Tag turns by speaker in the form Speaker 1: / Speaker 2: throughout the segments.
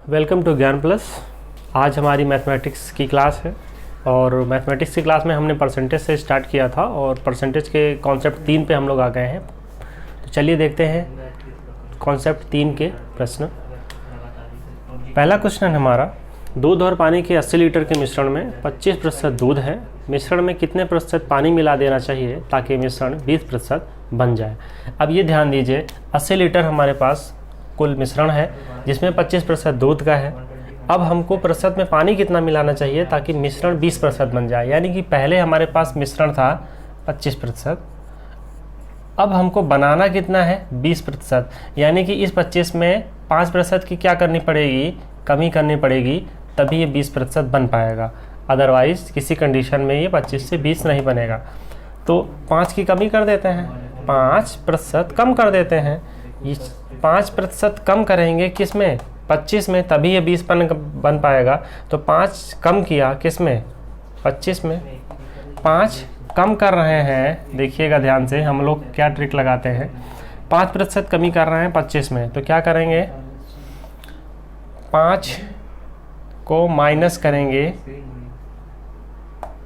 Speaker 1: Welcome to ज्ञान plus. आज हमारी मैथमेटिक्स की क्लास है और मैथमेटिक्स की क्लास में हमने परसेंटेज से स्टार्ट किया था और परसेंटेज के कॉन्सेप्ट 3 पे हम लोग आ गए हैं। तो चलिए देखते हैं कॉन्सेप्ट 3 के प्रश्न। पहला क्वेश्चन हमारा, दूध और पानी के 80 लीटर के मिश्रण में 25% दूध है, मिश्रण में कितने प्रतिशत पानी मिला देना चाहिए ताकि मिश्रण 20% बन जाए। अब ये ध्यान दीजिए, 80 लीटर हमारे पास कुल मिश्रण है जिसमें 25% दूध का है। अब हमको प्रतिशत में पानी कितना मिलाना चाहिए ताकि मिश्रण 20% बन जाए। यानी कि पहले हमारे पास मिश्रण था 25%, अब हमको बनाना कितना है 20%। यानी कि इस 25 में 5% की क्या करनी पड़ेगी, कमी करनी पड़ेगी, तभी ये 20% बन पाएगा। अदरवाइज़ किसी कंडीशन में ये 25 से 20 नहीं बनेगा। तो 5 की कमी कर देते हैं, 5% कम कर देते हैं। ये 5% कम करेंगे किस में, 25 में, तभी ये 20 बन पाएगा। तो 5 कम किया किस में, 25 में। 5 कम कर रहे हैं, देखिएगा ध्यान से, हम लोग क्या ट्रिक लगाते हैं। 5% कमी कर रहे हैं 25 में, तो क्या करेंगे, 5 को माइनस करेंगे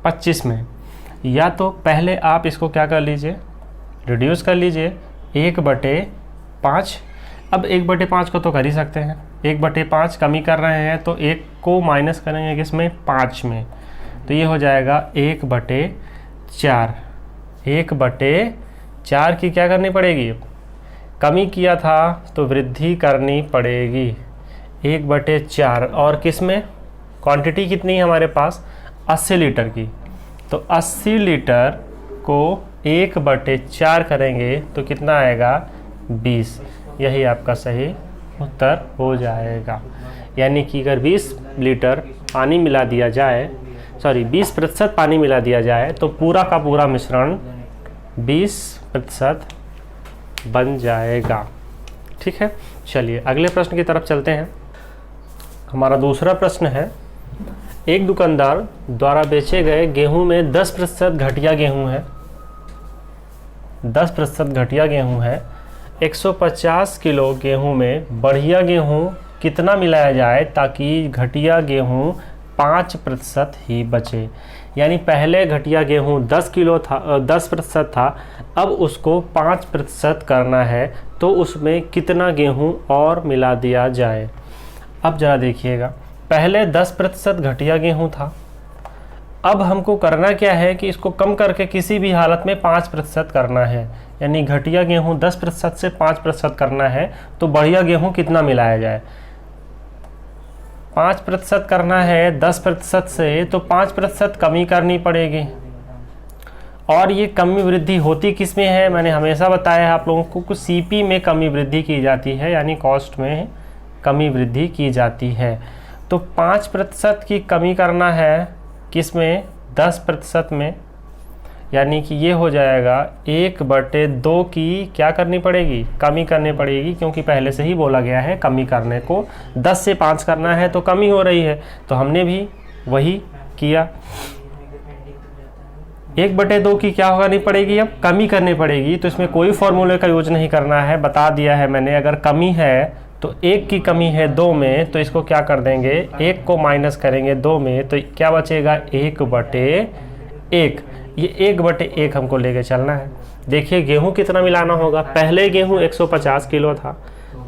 Speaker 1: 25 में। या तो पहले आप इसको क्या कर लीजिए, रिड्यूस कर लीजिए 1/5। अब 1/5 को तो कर ही सकते हैं, 1/5 कमी कर रहे हैं तो 1 को माइनस करेंगे किसमें, 5 में। तो ये हो जाएगा 1/4। 1/4 की क्या करनी पड़ेगी, कमी किया था तो वृद्धि करनी पड़ेगी 1/4। और किस में, क्वांटिटी कितनी है हमारे पास, 80 लीटर की। तो 80 लीटर को 1/4 करेंगे तो कितना आएगा, 20। यही आपका सही उत्तर हो जाएगा। यानी कि अगर 20 लीटर पानी मिला दिया जाए, 20% पानी मिला दिया जाए तो पूरा का पूरा मिश्रण 20% बन जाएगा। ठीक है, चलिए अगले प्रश्न की तरफ चलते हैं। हमारा दूसरा प्रश्न है, एक दुकानदार द्वारा बेचे गए गेहूं में 10% घटिया गेहूं है, 10% घटिया गेहूं है। 150 किलो गेहूं में बढ़िया गेहूं कितना मिलाया जाए ताकि घटिया गेहूं 5% ही बचे। यानी पहले घटिया गेहूं 10 किलो था, 10% था, अब उसको 5% करना है तो उसमें कितना गेहूं और मिला दिया जाए। अब ज़रा देखिएगा, पहले 10% घटिया गेहूं था, अब हमको करना क्या है कि इसको कम करके किसी भी हालत में 5% करना है। यानी घटिया गेहूं 10% से 5% करना है तो बढ़िया गेहूं कितना मिलाया जाए, 5% करना है 10% से, तो 5% कमी करनी पड़ेगी। और ये कमी वृद्धि होती किस में है, मैंने हमेशा बताया है आप लोगों को, कुछ सीपी में कमी वृद्धि की जाती है, यानी कॉस्ट में कमी वृद्धि की जाती है। तो 5% की कमी करना है किस में, 10% में। यानी कि ये हो जाएगा 1/2 की क्या करनी पड़ेगी, कमी करनी पड़ेगी, क्योंकि पहले से ही बोला गया है कमी करने को। 10 से 5 करना है तो कमी हो रही है, तो हमने भी वही किया। 1/2 की क्या करनी पड़ेगी, अब कमी करनी पड़ेगी। तो इसमें कोई फॉर्मूले का यूज नहीं करना है, बता दिया है मैंने। अगर कमी है तो 1 की कमी है 2 में, तो इसको क्या कर देंगे, 1 को माइनस करेंगे 2 में, तो क्या बचेगा 1/1। ये 1/1 हमको लेके चलना है। देखिए गेहूं कितना मिलाना होगा, पहले गेहूं 150 किलो था,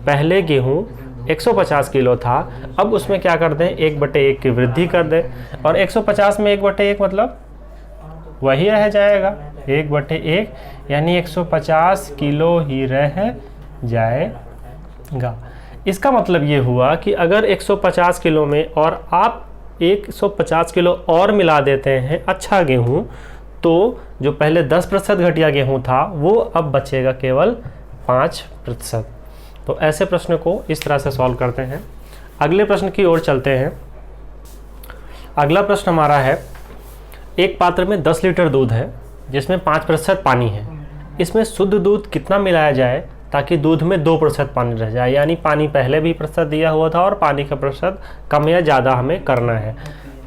Speaker 1: पहले गेहूं 150 किलो था, अब उसमें क्या कर दें, 1/1 की वृद्धि कर दें। और 150 में 1/1 मतलब वही रह जाएगा 1/1, यानी 150 किलो ही रह जाएगा। इसका मतलब ये हुआ कि अगर 150 किलो में और आप 150 किलो और मिला देते हैं अच्छा गेहूं, तो जो पहले 10% घटिया गेहूं था वो अब बचेगा केवल 5%। तो ऐसे प्रश्न को इस तरह से सॉल्व करते हैं। अगले प्रश्न की ओर चलते हैं। अगला प्रश्न हमारा है, एक पात्र में 10 लीटर दूध है जिसमें 5% पानी है, इसमें शुद्ध दूध कितना मिलाया जाए ताकि दूध में 2% पानी रह जाए। यानी पानी पहले भी प्रतिशत दिया हुआ था और पानी का प्रतिशत कम या ज़्यादा हमें करना है।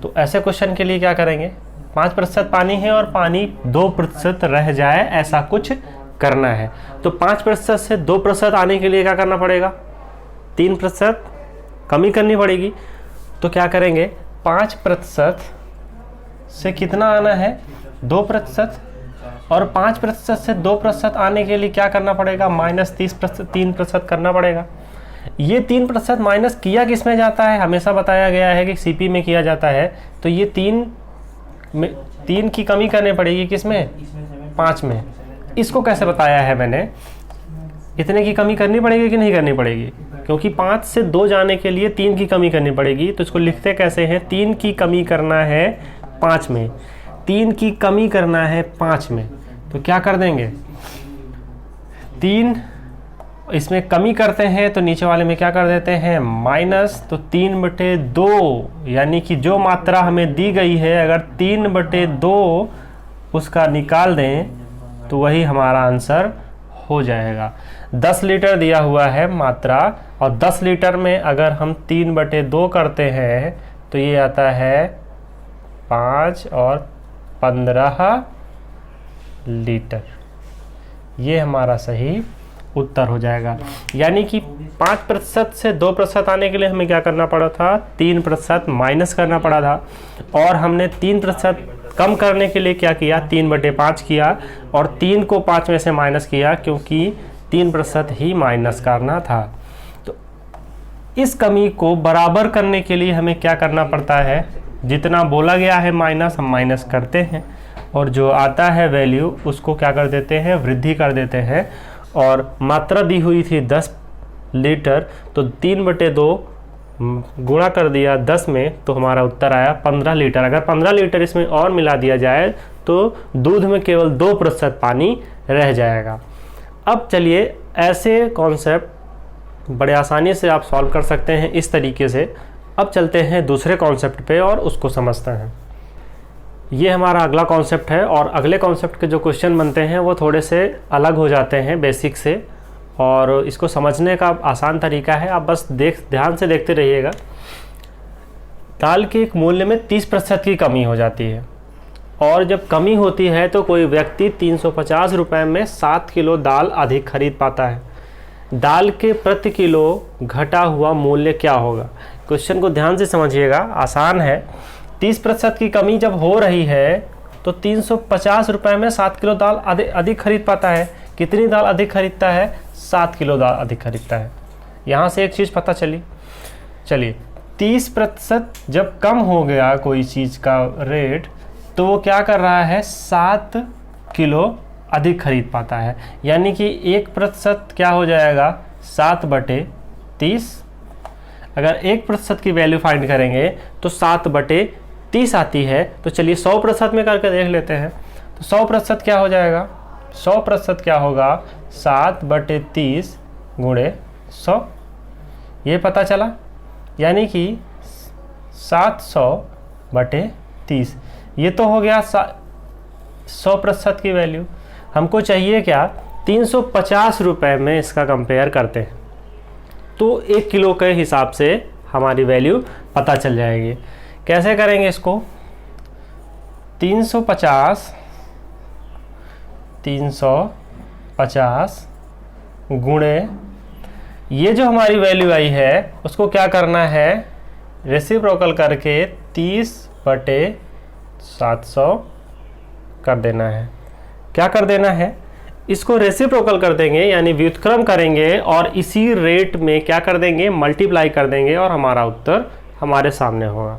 Speaker 1: तो ऐसे क्वेश्चन के लिए क्या करेंगे, 5% पानी है और पानी 2% रह जाए, ऐसा कुछ करना है। तो 5% से 2% आने के लिए क्या करना पड़ेगा, 3% कमी करनी पड़ेगी। तो क्या करेंगे, 5% से कितना आना है, 2%, और 5% से 2% आने के लिए क्या करना पड़ेगा, -30%, 3% करना पड़ेगा। ये 3% माइनस किया किस में जाता है, हमेशा बताया गया है कि सीपी में किया जाता है। तो ये 3 की कमी करनी पड़ेगी किस में, 5 में। इसको कैसे बताया है मैंने, इतने की कमी करनी पड़ेगी कि नहीं करनी पड़ेगी, क्योंकि 5 से 2 जाने के लिए 3 की कमी करनी पड़ेगी। तो इसको लिखते कैसे हैं, 3 की कमी करना है 5 में, 3 की कमी करना है 5 में। तो क्या कर देंगे, 3 इसमें कमी करते हैं तो नीचे वाले में क्या कर देते हैं, माइनस। तो 3/2, यानी कि जो मात्रा हमें दी गई है अगर 3/2 उसका निकाल दें तो वही हमारा आंसर हो जाएगा। 10 लीटर दिया हुआ है मात्रा, और 10 लीटर में अगर हम 3/2 करते हैं तो ये आता है 5 और 15 लीटर। ये हमारा सही उत्तर हो जाएगा। यानी कि 5% से 2% आने के लिए हमें क्या करना पड़ा था, 3% माइनस करना पड़ा था, और हमने 3% कम करने के लिए क्या किया, 3/5 किया, और 3 को 5 में से माइनस किया, क्योंकि 3% ही माइनस करना था। तो इस कमी को बराबर करने के लिए हमें क्या करना पड़ता है, जितना बोला गया है माइनस, हम माइनस करते हैं, और जो आता है वैल्यू उसको क्या कर देते हैं, वृद्धि कर देते हैं। और मात्रा दी हुई थी 10 लीटर, तो 3/2 गुणा कर दिया 10 में, तो हमारा उत्तर आया 15 लीटर। अगर 15 लीटर इसमें और मिला दिया जाए तो दूध में केवल 2% पानी रह जाएगा। अब चलिए, ऐसे कॉन्सेप्ट बड़े आसानी से आप सॉल्व कर सकते हैं इस तरीके से। अब चलते हैं दूसरे कॉन्सेप्ट पे और उसको समझते हैं। ये हमारा अगला कॉन्सेप्ट है, और अगले कॉन्सेप्ट के जो क्वेश्चन बनते हैं वो थोड़े से अलग हो जाते हैं बेसिक से, और इसको समझने का आसान तरीका है, आप बस ध्यान से देखते रहिएगा। दाल के एक मूल्य में 30% की कमी हो जाती है, और जब कमी होती है तो कोई व्यक्ति 350 रुपये में 7 किलो दाल अधिक खरीद पाता है। दाल के प्रति किलो घटा हुआ मूल्य क्या होगा। क्वेश्चन को ध्यान से समझिएगा, आसान है। 30% की कमी जब हो रही है तो 350 रुपये में 7 किलो दाल अधिक खरीद पाता है। कितनी दाल अधिक खरीदता है, 7 किलो दाल अधिक खरीदता है। यहाँ से एक चीज़ पता चलिए 30% जब कम हो गया कोई चीज़ का रेट, तो वो क्या कर रहा है, 7 किलो अधिक खरीद पाता है। यानी कि 1% क्या हो जाएगा, 7/30। अगर 1% की वैल्यू फाइंड करेंगे तो 7/30 आती है। तो चलिए 100% में करके देख लेते हैं। तो 100% क्या हो जाएगा, 100% क्या होगा, 7/30 गुणे 100, ये पता चला। यानी कि 700/30, ये तो हो गया 100% की वैल्यू। हमको चाहिए क्या, 350 रुपये में इसका कंपेयर करते हैं, तो 1 किलो के हिसाब से हमारी वैल्यू पता चल जाएगी। कैसे करेंगे इसको, 350 गुणे ये जो हमारी वैल्यू आई है उसको क्या करना है, रेसिप्रोकल करके 30/700 कर देना है। क्या कर देना है, इसको रेसिप्रोकल कर देंगे, यानी व्युत्क्रम करेंगे, और इसी रेट में क्या कर देंगे, मल्टीप्लाई कर देंगे, और हमारा उत्तर हमारे सामने होगा।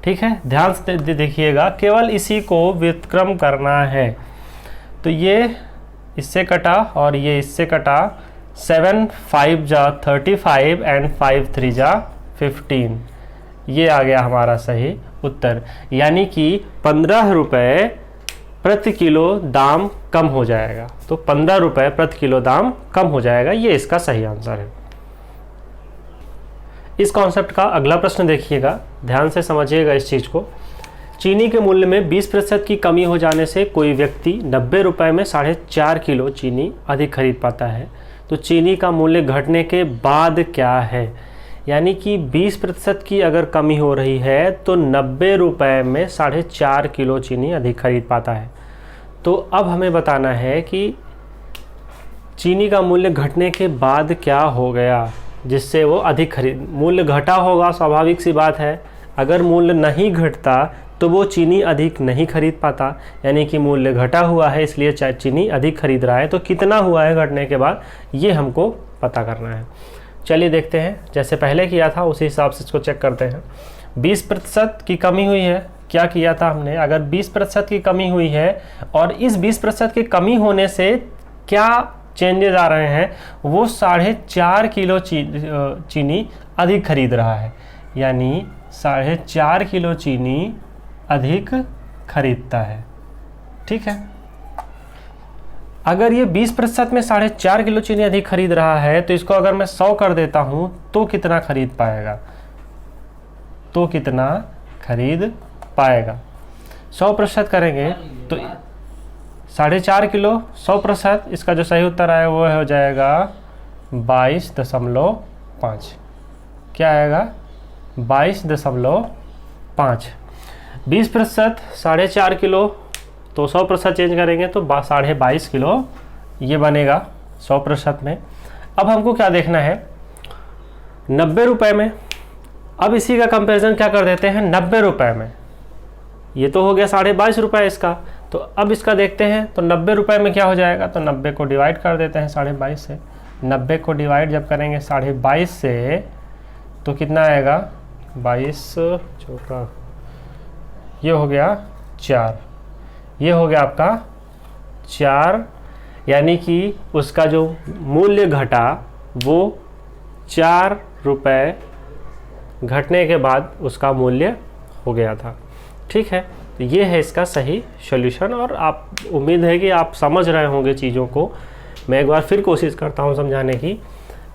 Speaker 1: ठीक है, ध्यान से देखिएगा, केवल इसी को व्युत्क्रम करना है। तो ये इससे कटा और ये इससे कटा, 7 5 जा 35 एंड 5 3 जा 15, ये आ गया हमारा सही उत्तर। यानी कि 15 रुपये प्रति किलो दाम कम हो जाएगा। तो 15 रुपये प्रति किलो दाम कम हो जाएगा, ये इसका सही आंसर है। इस कॉन्सेप्ट का अगला प्रश्न देखिएगा, ध्यान से समझिएगा इस चीज़ को। चीनी के मूल्य में 20% की कमी हो जाने से कोई व्यक्ति 90 रुपये में 4.5 किलो चीनी अधिक खरीद पाता है। तो चीनी का मूल्य घटने के बाद क्या है, यानी कि 20% की अगर कमी हो रही है तो 90 रुपये में 4.5 किलो चीनी अधिक खरीद पाता है। तो अब हमें बताना है कि चीनी का मूल्य घटने के बाद क्या हो गया। जिससे वो अधिक खरीद, मूल्य घटा होगा, स्वाभाविक सी बात है। अगर मूल्य नहीं घटता तो वो चीनी अधिक नहीं खरीद पाता, यानी कि मूल्य घटा हुआ है इसलिए चीनी अधिक खरीद रहा है। तो कितना हुआ है घटने के बाद, ये हमको पता करना है। चलिए देखते हैं, जैसे पहले किया था उसी हिसाब से इसको चेक करते हैं। 20% की कमी हुई है, क्या किया था हमने, अगर 20% की कमी हुई है और इस 20% की कमी होने से क्या चेंजेस आ रहे हैं, वो 4.5 किलो चीनी अधिक खरीद रहा है, यानी 4.5 किलो चीनी अधिक खरीदता है। ठीक है, अगर ये 20% में 4.5 किलो चीनी अधिक खरीद रहा है तो इसको अगर मैं 100 कर देता हूं तो कितना खरीद पाएगा, तो कितना खरीद पाएगा। 100% करेंगे तो 4.5 किलो 100%, इसका जो सही उत्तर आएगा वो हो जाएगा 22.5। क्या आएगा, 22.5। 20% 4.5 किलो, तो 100% चेंज करेंगे तो 22.5 किलो ये बनेगा 100% में। अब हमको क्या देखना है, 90 रुपये में। अब इसी का कंपैरिजन क्या कर देते हैं 90 रुपये में, ये तो हो गया 22.5 रुपये इसका। तो अब इसका देखते हैं तो 90 रुपये में क्या हो जाएगा, तो 90 को डिवाइड कर देते हैं 22.5 से। 90 को डिवाइड जब करेंगे 22.5 से तो कितना आएगा, 22 चौका, ये हो गया 4, ये हो गया आपका 4, यानी कि उसका जो मूल्य घटा वो 4 रुपये घटने के बाद उसका मूल्य हो गया था। ठीक है, तो ये है इसका सही सॉल्यूशन, और आप उम्मीद है कि आप समझ रहे होंगे चीज़ों को। मैं एक बार फिर कोशिश करता हूँ समझाने की।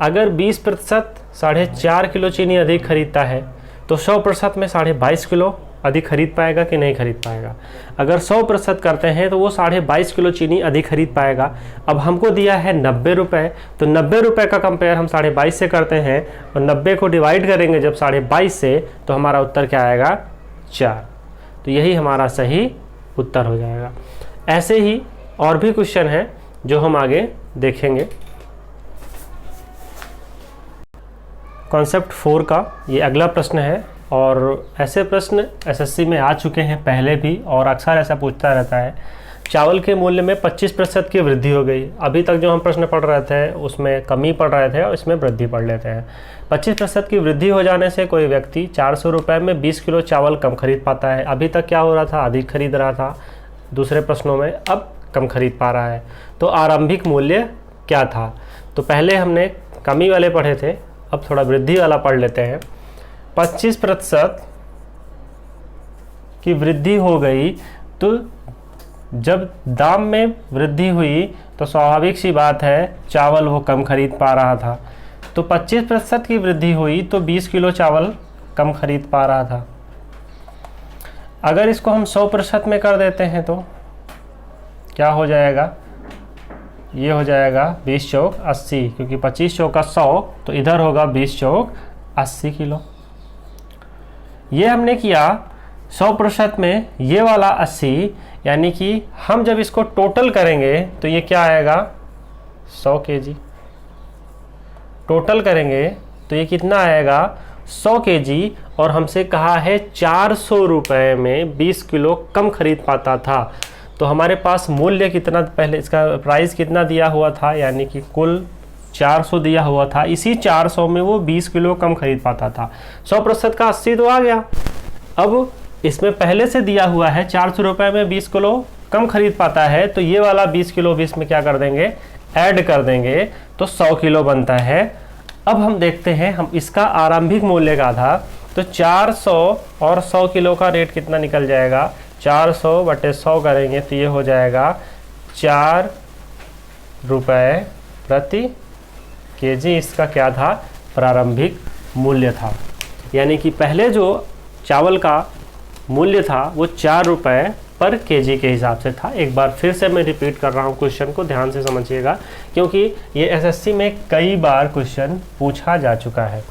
Speaker 1: अगर 20% 4.5 किलो चीनी अधिक खरीदता है तो 100% में 22.5 किलो अधिक खरीद पाएगा कि नहीं खरीद पाएगा। अगर 100% करते हैं तो वो 22.5 किलो चीनी अधिक खरीद पाएगा। अब हमको दिया है 90 रुपये, तो 90 रुपये का कंपेयर हम 22.5 से करते हैं और 90 को डिवाइड करेंगे जब 22.5 से तो हमारा उत्तर क्या आएगा, 4। तो यही हमारा सही उत्तर हो जाएगा। ऐसे ही और भी क्वेश्चन हैं जो हम आगे देखेंगे। कॉन्सेप्ट 4 का ये अगला प्रश्न है, और ऐसे प्रश्न एसएससी में आ चुके हैं पहले भी, और अक्सर ऐसा पूछता रहता है। चावल के मूल्य में 25% की वृद्धि हो गई। अभी तक जो हम प्रश्न पढ़ रहे थे उसमें कमी पढ़ रहे थे और इसमें वृद्धि पढ़ लेते हैं। 25% की वृद्धि हो जाने से कोई व्यक्ति 400 रुपये में 20 किलो चावल कम खरीद पाता है। अभी तक क्या हो रहा था, अधिक खरीद रहा था दूसरे प्रश्नों में, अब कम खरीद पा रहा है। तो आरंभिक मूल्य क्या था, तो पहले हमने कमी वाले पढ़े थे, अब थोड़ा वृद्धि वाला पढ़ लेते हैं। 25% की वृद्धि हो गई, तो जब दाम में वृद्धि हुई तो स्वाभाविक सी बात है चावल वो कम खरीद पा रहा था। तो 25% की वृद्धि हुई तो 20 किलो चावल कम खरीद पा रहा था। अगर इसको हम 100% में कर देते हैं तो क्या हो जाएगा, ये हो जाएगा 20 चौक 80, क्योंकि 25 चौका 100 तो इधर होगा 20 चौक 80 किलो। ये हमने किया 100% में, ये वाला 80, यानी कि हम जब इसको टोटल करेंगे तो ये क्या आएगा 100 kg। टोटल करेंगे तो ये कितना आएगा 100 kg, और हमसे कहा है 400 रुपये में 20 किलो कम खरीद पाता था। तो हमारे पास मूल्य कितना, पहले इसका प्राइस कितना दिया हुआ था, यानी कि कुल 400 दिया हुआ था। इसी 400 में वो 20 किलो कम खरीद पाता था। 100% का 80 तो आ गया। अब इसमें पहले से दिया हुआ है 400 रुपये में 20 किलो कम खरीद पाता है, तो ये वाला 20 किलो 20 में क्या कर देंगे, ऐड कर देंगे, तो 100 किलो बनता है। अब हम देखते हैं, हम इसका आरंभिक मूल्य का था, तो 400 और 100 किलो का रेट कितना निकल जाएगा, 400 बटे 100 करेंगे तो ये हो जाएगा 4 रुपये प्रति केजी। इसका क्या था, प्रारंभिक मूल्य था। यानी कि पहले जो चावल का मूल्य था वो 4 रुपये पर केजी के हिसाब से था। एक बार फिर से मैं रिपीट कर रहा हूँ, क्वेश्चन को ध्यान से समझिएगा, क्योंकि ये एसएससी में कई बार क्वेश्चन पूछा जा चुका है।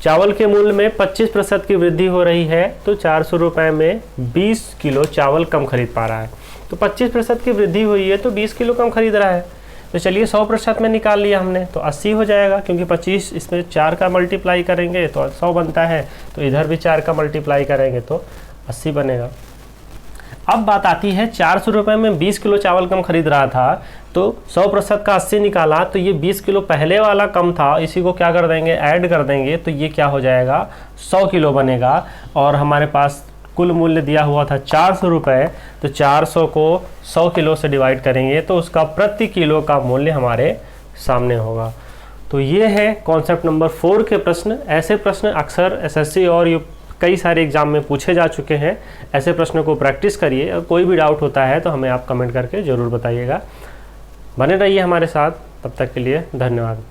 Speaker 1: चावल के मूल्य में 25% की वृद्धि हो रही है, तो 400 रुपये में 20 किलो चावल कम खरीद पा रहा है। तो 25% की वृद्धि हुई है तो 20 किलो कम खरीद रहा है। तो चलिए 100% में निकाल लिया हमने, तो 80 हो जाएगा, क्योंकि 25 इसमें 4 का मल्टीप्लाई करेंगे तो 100 बनता है, तो इधर भी 4 का मल्टीप्लाई करेंगे तो 80 बनेगा। अब बात आती है 400 रुपये में 20 किलो चावल कम खरीद रहा था, तो 100% का 80 निकाला, तो ये 20 किलो पहले वाला कम था, इसी को क्या कर देंगे, ऐड कर देंगे, तो ये क्या हो जाएगा, 100 किलो बनेगा। और हमारे पास कुल मूल्य दिया हुआ था 400 रुपये, तो 400 को 100 किलो से डिवाइड करेंगे तो उसका प्रति किलो का मूल्य हमारे सामने होगा। तो ये है कॉन्सेप्ट नंबर 4 के प्रश्न। ऐसे प्रश्न अक्सर एसएससी और ये कई सारे एग्जाम में पूछे जा चुके हैं। ऐसे प्रश्नों को प्रैक्टिस करिए, और कोई भी डाउट होता है तो हमें आप कमेंट करके ज़रूर बताइएगा। बने रहिए हमारे साथ, तब तक के लिए धन्यवाद।